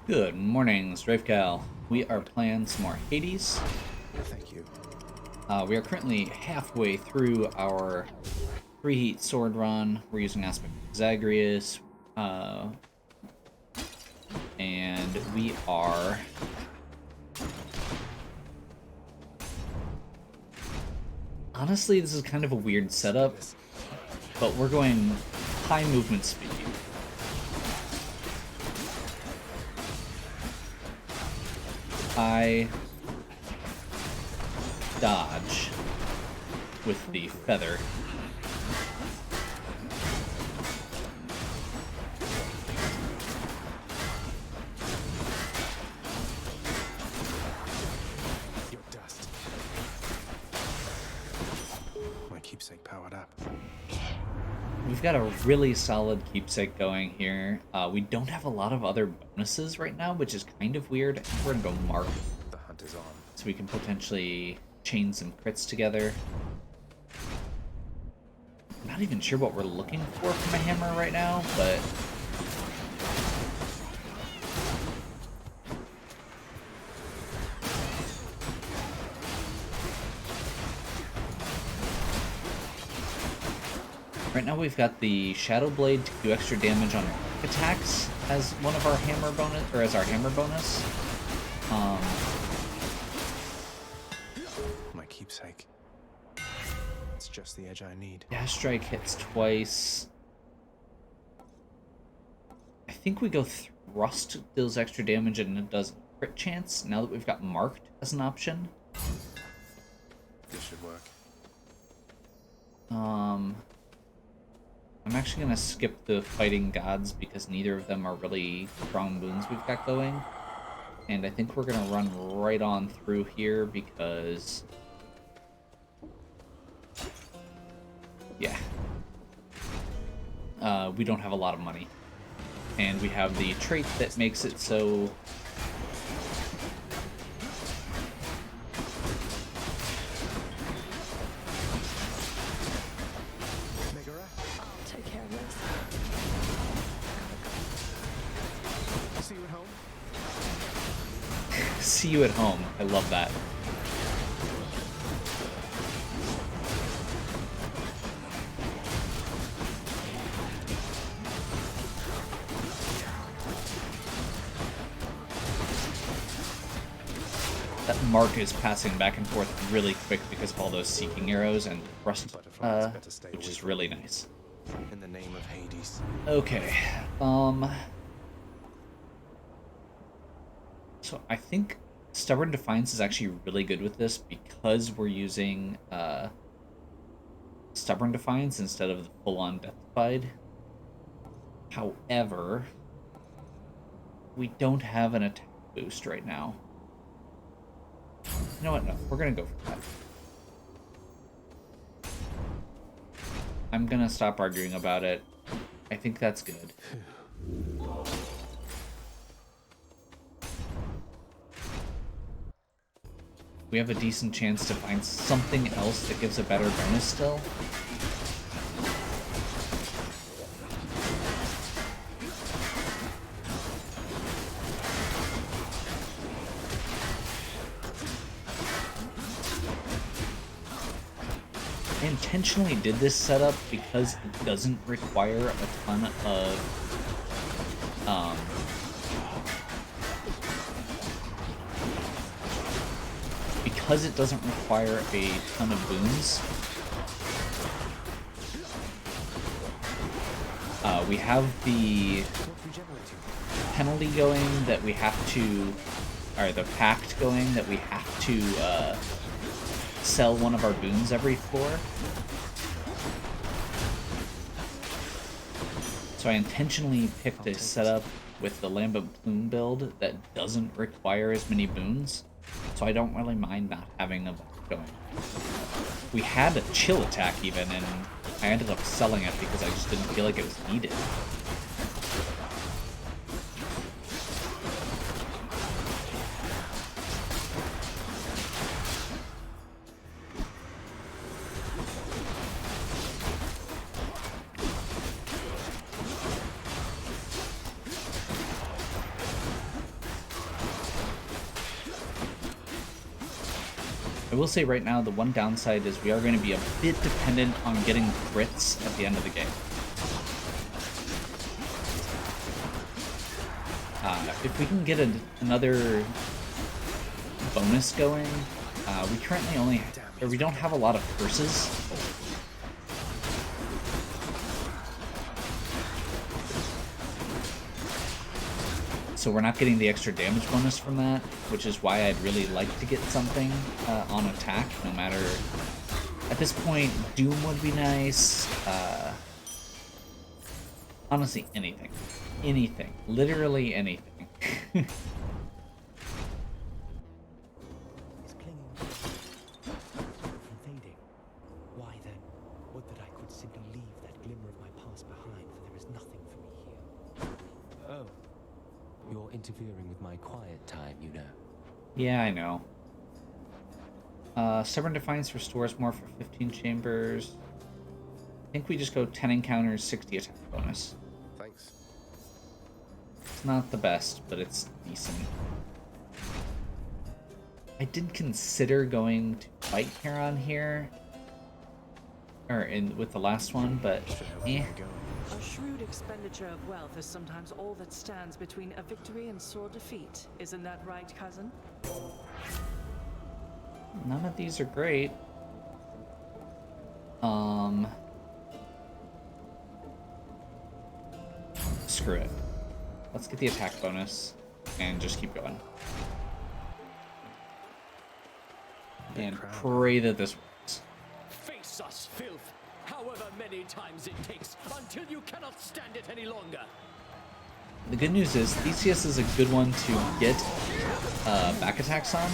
Good morning, StrafeCal. We are playing some more Hades. Thank you. We are currently halfway through our Preheat Sword run. We're using Aspect of Zagreus. And we are... Honestly, this is kind of a weird setup, but we're going high movement speed. I dodge with the feather. Your dust. My keepsake powered up. We've got a really solid keepsake going here. We don't have a lot of other bonuses right now, which is kind of weird. I think we're gonna go Mark, The hunt is on. so we can potentially chain some crits together. I'm not even sure what we're looking for from a hammer right now, but... Right now we've got the Shadow Blade to do extra damage on attacks as one of our hammer bonus, or as our hammer bonus. My keepsake. It's just the edge I need. Dash Strike hits twice. I think we go Thrust, deals extra damage, and it does crit chance, now that we've got Marked as an option. This should work. I'm actually going to skip the Fighting Gods because neither of them are really strong boons we've got going. And I think we're going to run right on through here because... yeah. We don't have a lot of money. And we have the trait that makes it so... Megara, I'll take care of this. see you at home. See you at home. I love that. That Mark is passing back and forth really quick because of all those seeking arrows and thrust, Butterflies better stay which away is from really me. nice. In the name of Hades. Okay, so I think Stubborn Defiance is actually really good with this because we're using, Stubborn Defiance instead of the full-on Deathified. However, we don't have an attack boost right now. You know what? No, we're gonna go for that. I'm gonna stop arguing about it. I think that's good. We have a decent chance to find something else that gives a better bonus still. I intentionally did this setup because it doesn't require a ton of because it doesn't require a ton of boons. We have the penalty going that we have to, or the pact going that we have to sell one of our boons every floor. So I intentionally picked a setup with the Lambent Plume build that doesn't require as many boons, so I don't really mind not having them going. We had a chill attack even, and I ended up selling it because I just didn't feel like it was needed. will say right now, the one downside is we are going to be a bit dependent on getting crits at the end of the game. If we can get another bonus going, we currently only, or we don't have a lot of curses. So we're not getting the extra damage bonus from that, which is why I'd really like to get something on attack, no matter... At this point, Doom would be nice. Honestly, anything. Anything. Literally anything. He's clinging and fading. Why then? Would that I could simply leave that glimmer of my past behind, for there is nothing for me here. Oh. You're interfering with my quiet time, you know. Yeah, I know. Stubborn Defiance restores more for 15 chambers. I think we just go 10 encounters, 60 attack bonus. Thanks. It's not the best, but it's decent. I did consider going to fight Charon here, or with the last one, but eh. A shrewd expenditure of wealth is sometimes all that stands between a victory and sore defeat. Isn't that right, cousin? None of these are great. Screw it. Let's get the attack bonus and just keep going. And pray that this works. Face us, filth, however many times it takes, until you cannot stand it any longer. The good news is Theseus is a good one to get back attacks on.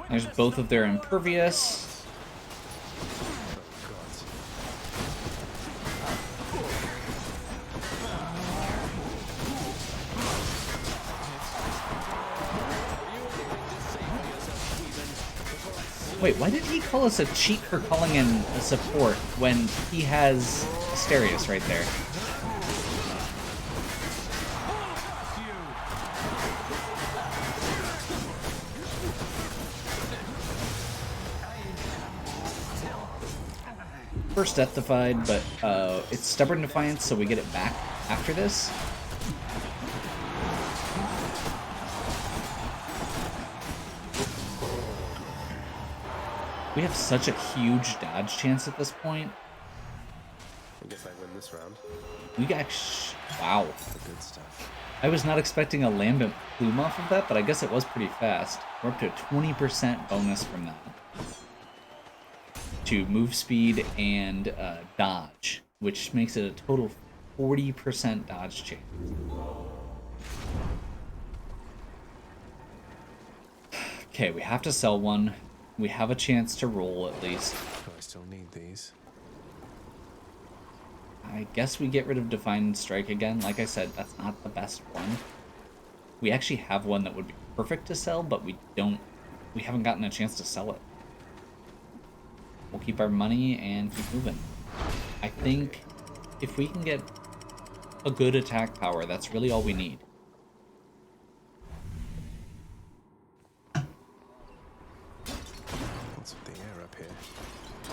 There's both of their impervious. Wait, why did he call us a cheat for calling in a support when he has Asterius right there? First Death Defied, but it's Stubborn Defiance, so we get it back after this. We have such a huge dodge chance at this point. I guess I win this round. We got... Wow. The good stuff. I was not expecting a Lambent Plume off of that, but I guess it was pretty fast. We're up to a 20% bonus from that. To move speed and dodge, which makes it a total 40% dodge chance. Okay, we have to sell one. We have a chance to roll at least. Do I still need these? I guess we get rid of Divine Strike again. Like I said, that's not the best one. We actually have one that would be perfect to sell, but we haven't gotten a chance to sell it. We'll keep our money and keep moving. I think if we can get a good attack power, that's really all we need. What's with the air up here?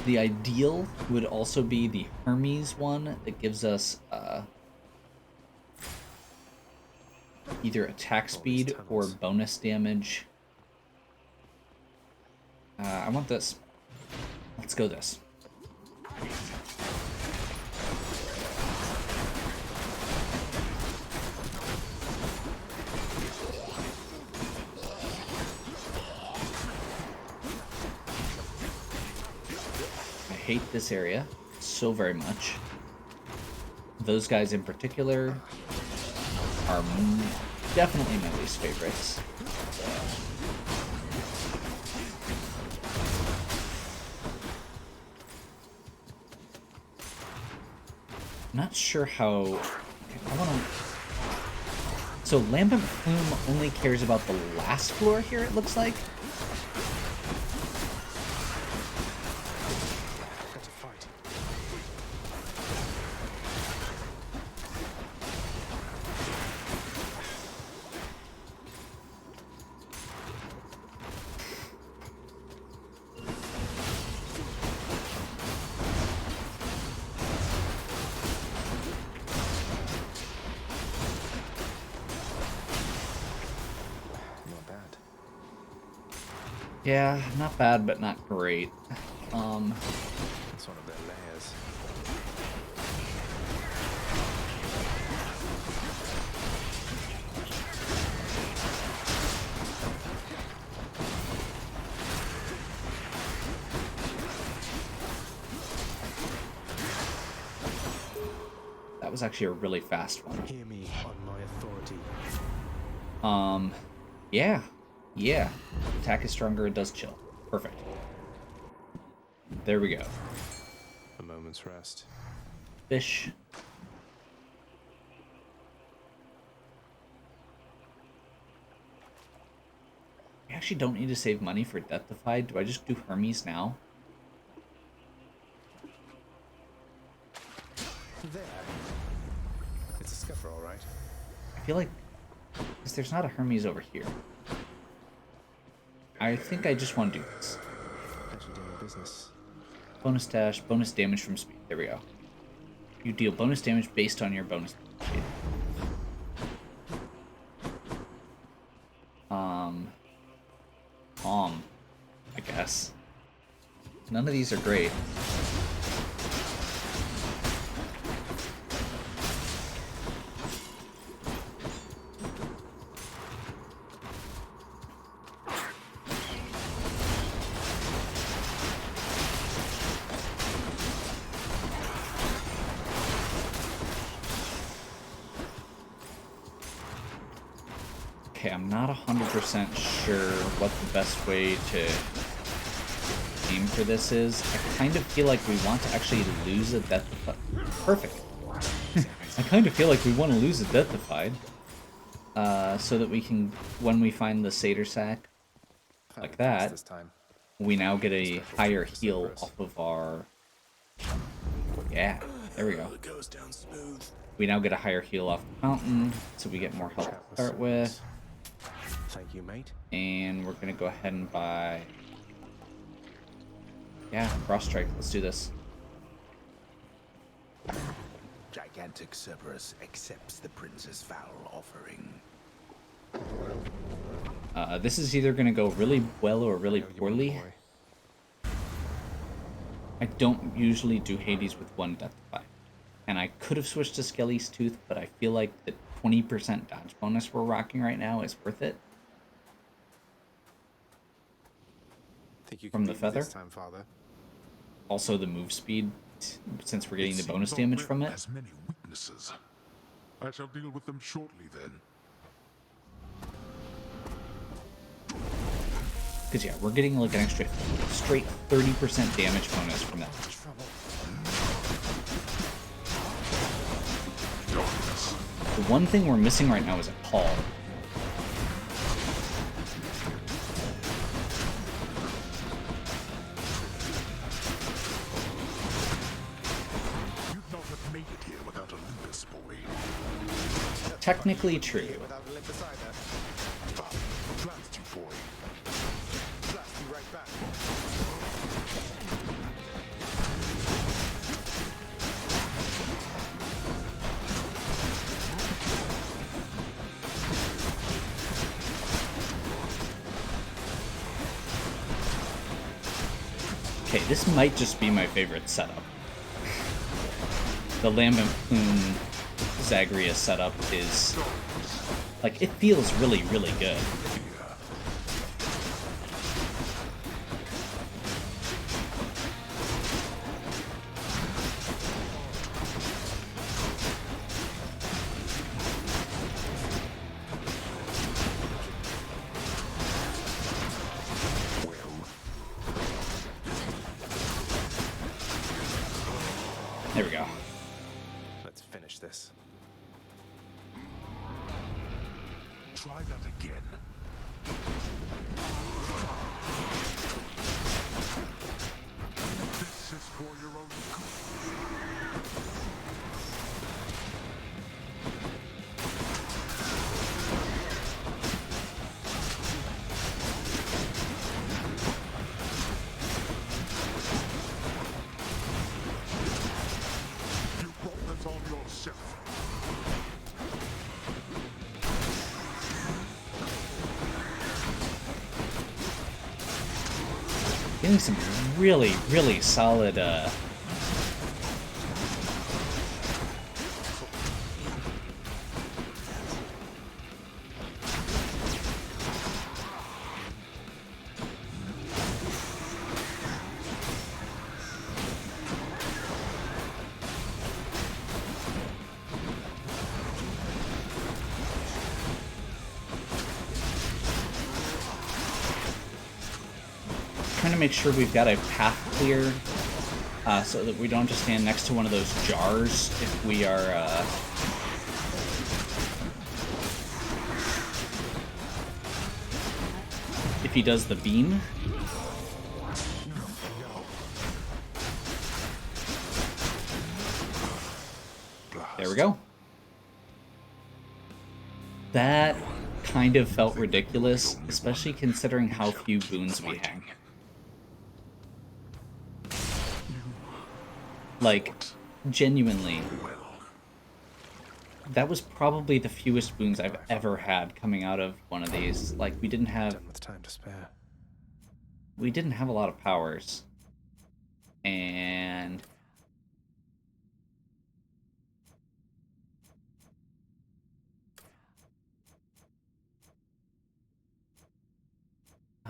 The ideal would also be the Hermes one that gives us either attack speed or bonus damage. I want this. Let's go this. I hate this area so very much. Those guys in particular are definitely my least favorites. I'm not sure how... Okay, I want to... So Lambent Plume only cares about the last floor here, it looks like. Better fight. Not bad. Yeah, not bad, but not great. It's one of their layers. That was actually a really fast one. Hear me on my authority. Yeah. Yeah. Attack is stronger, it does chill. Perfect. There we go. A moment's rest. Fish. I actually don't need to save money for Death Defied. Do I just do Hermes now? There. It's a scupper, all right. I feel like... Because there's not a Hermes over here. I think I just want to do this. Pleasure doing business. Bonus dash, bonus damage from speed. There we go. You deal bonus damage based on your bonus speed. I guess. None of these are great. Okay, I'm not 100% sure what the best way to aim for this is. I kind of feel like we want to actually lose a Death Defied. Perfect. I kind of feel like we want to lose a Death Defied. So that we can, when we find the Satyr Sack, like that, This time. we now get a higher heal off of our... Yeah, there we go. It goes down smooth. We now get a higher heal off the fountain, so we get more health to start with. Thank you, mate. And we're gonna go ahead and buy... Yeah, Frost Strike, let's do this. Gigantic Cerberus accepts the prince's foul offering. This is either gonna go really well or really Oh, you poorly. boy. I don't usually do Hades with one Death Defy. And I could have switched to Skelly's Tooth, but I feel like the 20% dodge bonus we're rocking right now is worth it. Think you From can the beat me feather? this time, Father. Also the move speed, since we're getting the seems bonus our damage realm from it. has many weaknesses. I shall deal with them shortly then. Because yeah, we're getting like an extra straight 30% damage bonus from that. The one thing we're missing right now is a Paul. You'd not have made it here without Olympus, boy. Technically true. Without Olympus either. Blast you, boy. Blast you right back. Okay, this might just be my favorite setup. The Lambent Plume Zagreus setup is... Like, it feels really, really good. There we go. match this. Try that again. This is for your own good. You brought this on yourself. Getting some really, really solid, trying to make sure we've got a path clear, so that we don't have to stand next to one of those jars if we are, if he does the beam. There we go. That kind of felt ridiculous, especially considering how few boons we have. Like, genuinely, that was probably the fewest boons I've ever had coming out of one of these. Like, we didn't have Done with time to spare. a lot of powers. And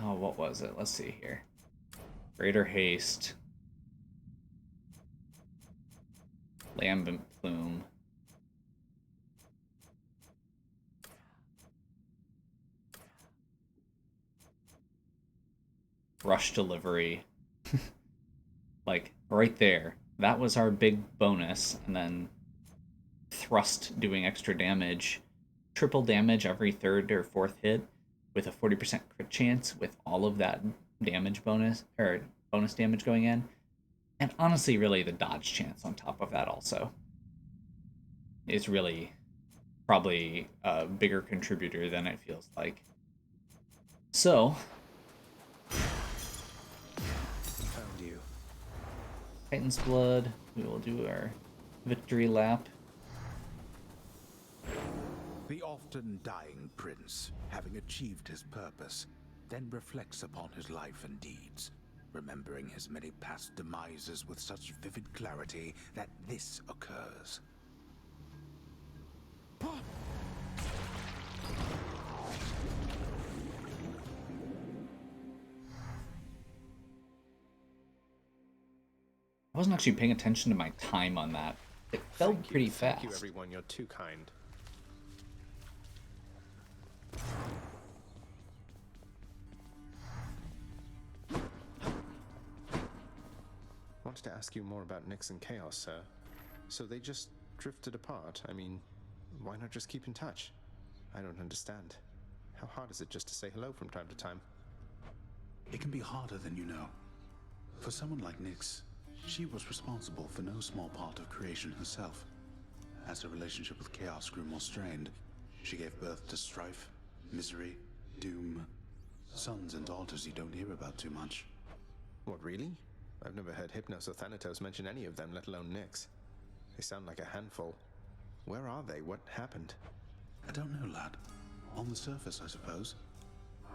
oh, what was it? Let's see here. Greater haste. Lambent plume. Rush delivery. Like, right there. That was our big bonus. And then thrust doing extra damage. Triple damage every third or fourth hit with a 40% crit chance with all of that damage bonus, or bonus damage going in. And honestly, really, the dodge chance on top of that also is really probably a bigger contributor than it feels like. So, Found you. Titan's Blood, we will do our victory lap. The often dying prince, having achieved his purpose, then reflects upon his life and deeds, remembering his many past demises with such vivid clarity that this occurs. I wasn't actually paying attention to my time on that. It felt pretty fast. Thank you, everyone. You're too kind. Wanted to ask you more about Nyx and Chaos, sir. So they just drifted apart? I mean, why not just keep in touch? I don't understand. How hard is it just to say hello from time to time? It can be harder than you know. For someone like Nyx, she was responsible for no small part of creation herself. As her relationship with Chaos grew more strained, she gave birth to strife, misery, doom, sons and daughters you don't hear about too much. What, really? I've never heard Hypnos or Thanatos mention any of them, let alone Nyx. They sound like a handful. Where are they? What happened? I don't know, lad. On the surface, I suppose.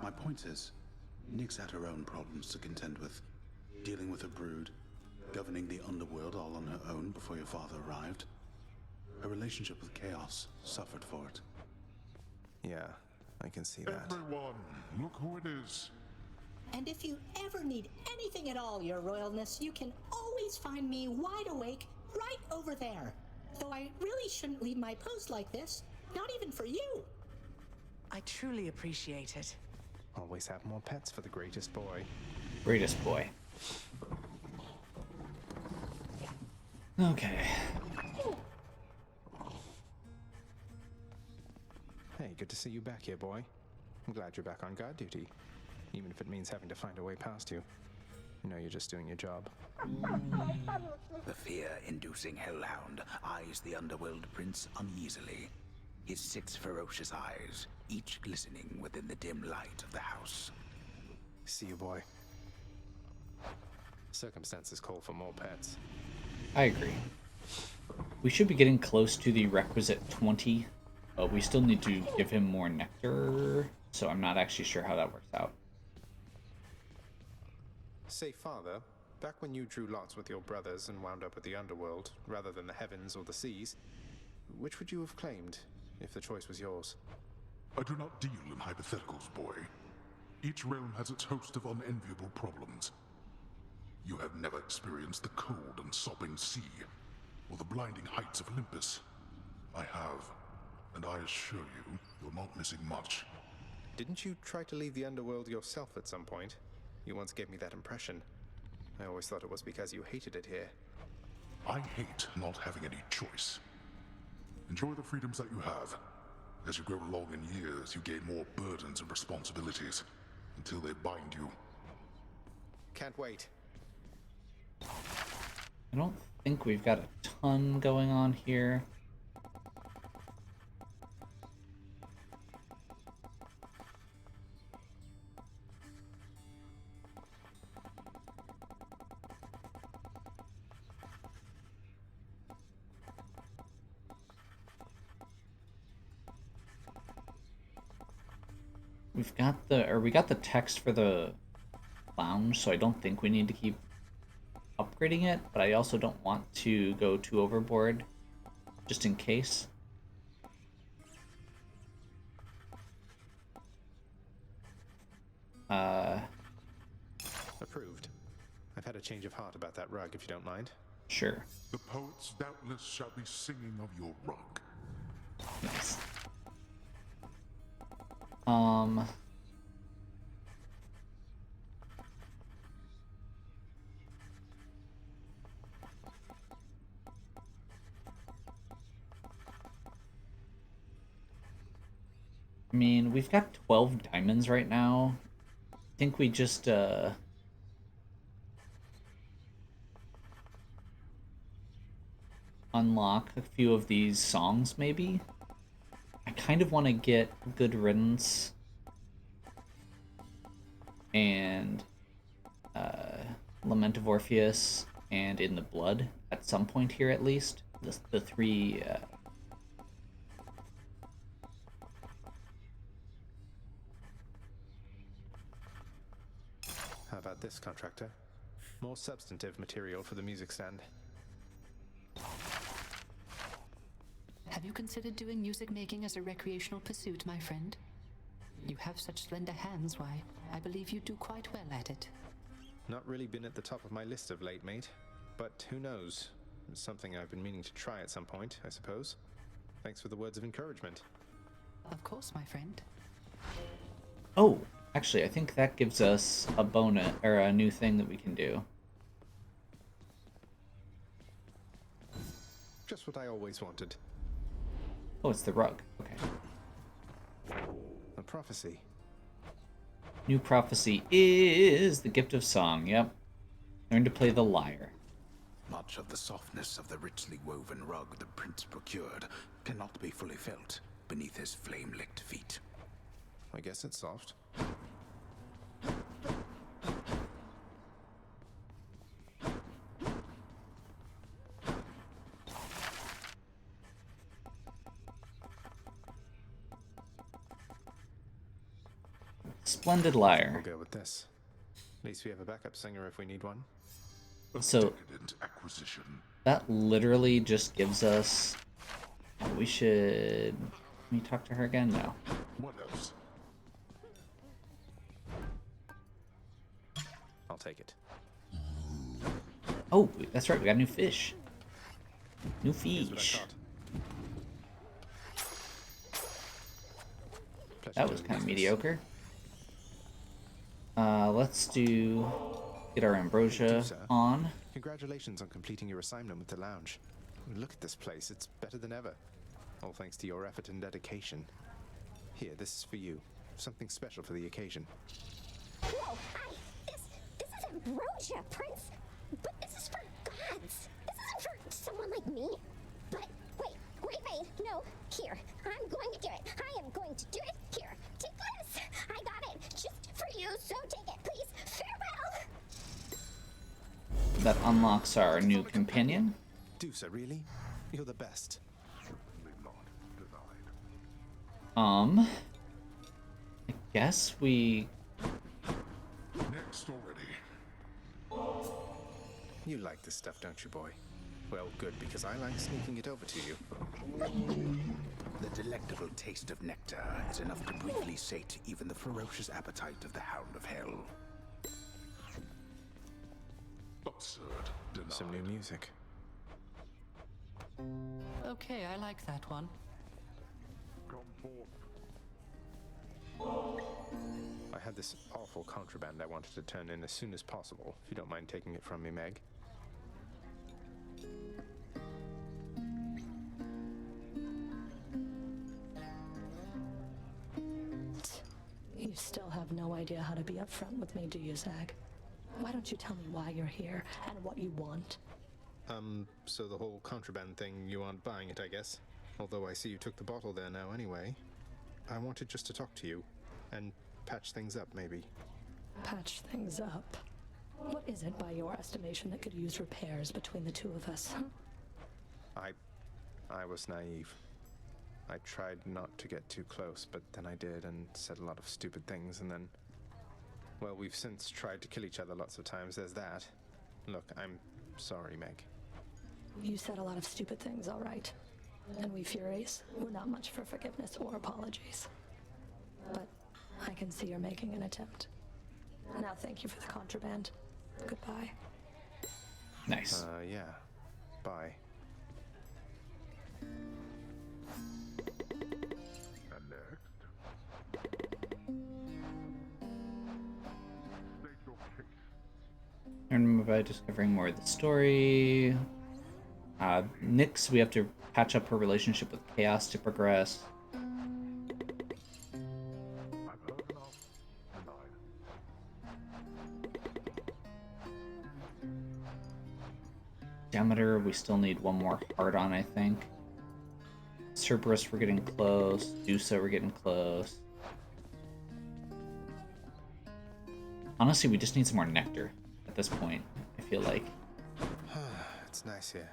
My point is, Nyx had her own problems to contend with. Dealing with her brood, governing the underworld all on her own before your father arrived. Her relationship with Chaos suffered for it. Yeah, I can see that. Everyone, look who it is. And if you ever need anything at all, Your Royalness, you can always find me wide awake right over there. Though I really shouldn't leave my post like this, not even for you. I truly appreciate it. Always have more pets for the greatest boy. Greatest boy. Okay. Hey, good to see you back here, boy. I'm glad you're back on guard duty, even if it means having to find a way past you. You know, you're just doing your job. The fear-inducing hellhound eyes the underworld prince uneasily, his 6 ferocious eyes, each glistening within the dim light of the house. See you, boy. Circumstances call for more pets. I agree. We should be getting close to the requisite 20, but we still need to give him more nectar, so I'm not actually sure how that works out. Say, Father, back when you drew lots with your brothers and wound up with the underworld, rather than the heavens or the seas, which would you have claimed, if the choice was yours? I do not deal in hypotheticals, boy. Each realm has its host of unenviable problems. You have never experienced the cold and sopping sea, or the blinding heights of Olympus. I have, and I assure you, you're not missing much. Didn't you try to leave the underworld yourself at some point? You once gave me that impression. I always thought it was because you hated it here. I hate not having any choice. Enjoy the freedoms that you have. As you grow along in years, you gain more burdens and responsibilities, until they bind you. Can't wait. I don't think we've got a ton going on here. We got the text for the lounge, so I don't think we need to keep upgrading it, but I also don't want to go too overboard, just in case. Approved. I've had a change of heart about that rug, if you don't mind. Sure. The poets doubtless shall be singing of your rug. Nice. I mean, we've got 12 diamonds right now. I think we just, unlock a few of these songs, maybe? I kind of want to get Good Riddance and Lament of Orpheus and In the Blood at some point here, at least. The three... How about this, contractor? More substantive material for the music stand. Have you considered doing music making as a recreational pursuit, my friend? You have such slender hands, why, I believe you do quite well at it. Not really been at the top of my list of late, mate. But who knows? It's something I've been meaning to try at some point, I suppose. Thanks for the words of encouragement. Of course, my friend. Oh, actually, I think that gives us a bonus, or a new thing that we can do. Just what I always wanted. Oh, it's the rug. Okay. A prophecy. New prophecy is the gift of song. Yep. Learn to play the lyre. Much of the softness of the richly woven rug the prince procured cannot be fully felt beneath his flame-licked feet. I guess it's soft. Splendid lyre. We'll go with this. At least we have a backup singer if we need one. So Decadent acquisition. that literally just gives us... We should... Let me talk to her again? No. What else? I'll take it. Oh, that's right. We got a new fish. New Here's what I fish. thought. That was kind of mediocre. Let's get our ambrosia on. Congratulations on completing your assignment with the lounge. Look at this place, it's better than ever. All thanks to your effort and dedication. Here, this is for you. Something special for the occasion. Whoa, this is ambrosia, Prince. But this is for gods. This isn't for someone like me. But wait, no. Here, I'm going to do it. I am going to do it. Here, take this. I got it just for you, so take it, please. Farewell. That unlocks our new companion. Dusa, really? You're the best. I guess we... Next already. You like this stuff, don't you, boy? Well, good, because I like sneaking it over to you. The delectable taste of nectar is enough to briefly sate even the ferocious appetite of the Hound of Hell. Absurd. Denied. Some new music. Okay, I like that one. Come forth. I had this awful contraband I wanted to turn in as soon as possible, if you don't mind taking it from me, Meg. You still have no idea how to be upfront with me, do you, Zag? Why don't you tell me why you're here and what you want? So the whole contraband thing, you aren't buying it, I guess? Although I see you took the bottle there now anyway. I wanted just to talk to you and patch things up, maybe. Patch things up? What is it, by your estimation, that could use repairs between the two of us, huh? I was naive. I tried not to get too close, but then I did and said a lot of stupid things, and then... Well, we've since tried to kill each other lots of times, there's that. Look, I'm sorry, Meg. You said a lot of stupid things, all right. And we Furies, we're not much for forgiveness or apologies. But I can see you're making an attempt. Now thank you for the contraband. Goodbye. Nice. Yeah. Bye. And next. State your case. Learn by discovering more of the story. Nyx, we have to patch up her relationship with Chaos to progress. I've heard enough. Denied. Demeter, we still need one more heart on, I think. Cerberus, we're getting close. Dusa, we're getting close. Honestly, we just need some more nectar at this point, I feel like. It's nice here.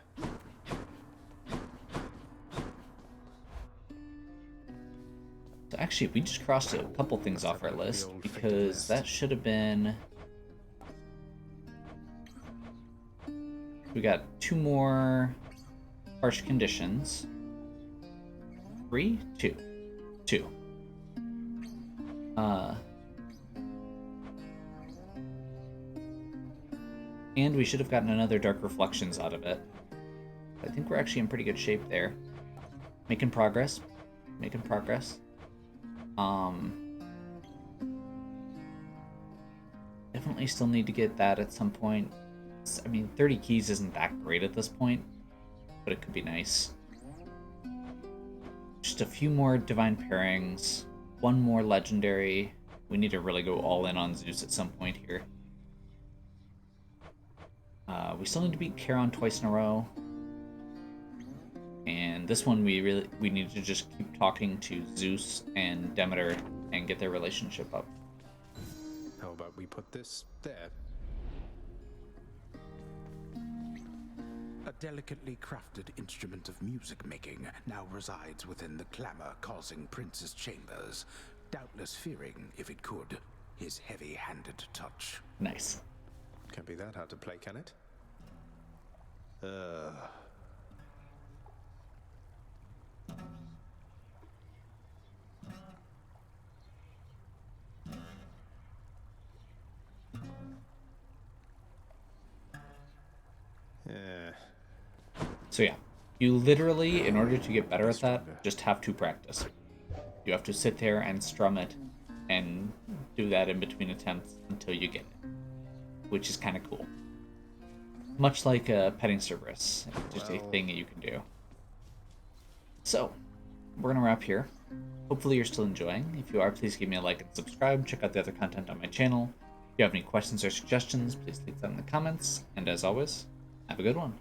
So actually, we just crossed a couple things off our list, because that should have been... We got 2 more harsh conditions. 3? 2. 2. And we should have gotten another Dark Reflections out of it. I think we're actually in pretty good shape there. Making progress. Making progress. Definitely still need to get that at some point. I mean, 30 keys isn't that great at this point, but it could be nice. Just a few more divine pairings, 1 more legendary. We need to really go all in on Zeus at some point here. We still need to beat Charon twice in a row. And this one we need to just keep talking to Zeus and Demeter and get their relationship up. How about we put this there? A delicately crafted instrument of music making now resides within the clamor-causing prince's chambers, doubtless fearing, if it could, his heavy-handed touch. Nice. Can't be that hard to play, can it? So yeah, you literally, in order to get better at that, just have to practice. You have to sit there and strum it and do that in between attempts until you get it, which is kind of cool. Much like petting Cerberus, just a thing that you can do. So, we're going to wrap here. Hopefully you're still enjoying. If you are, please give me a like and subscribe. Check out the other content on my channel. If you have any questions or suggestions, please leave them in the comments. And as always, have a good one.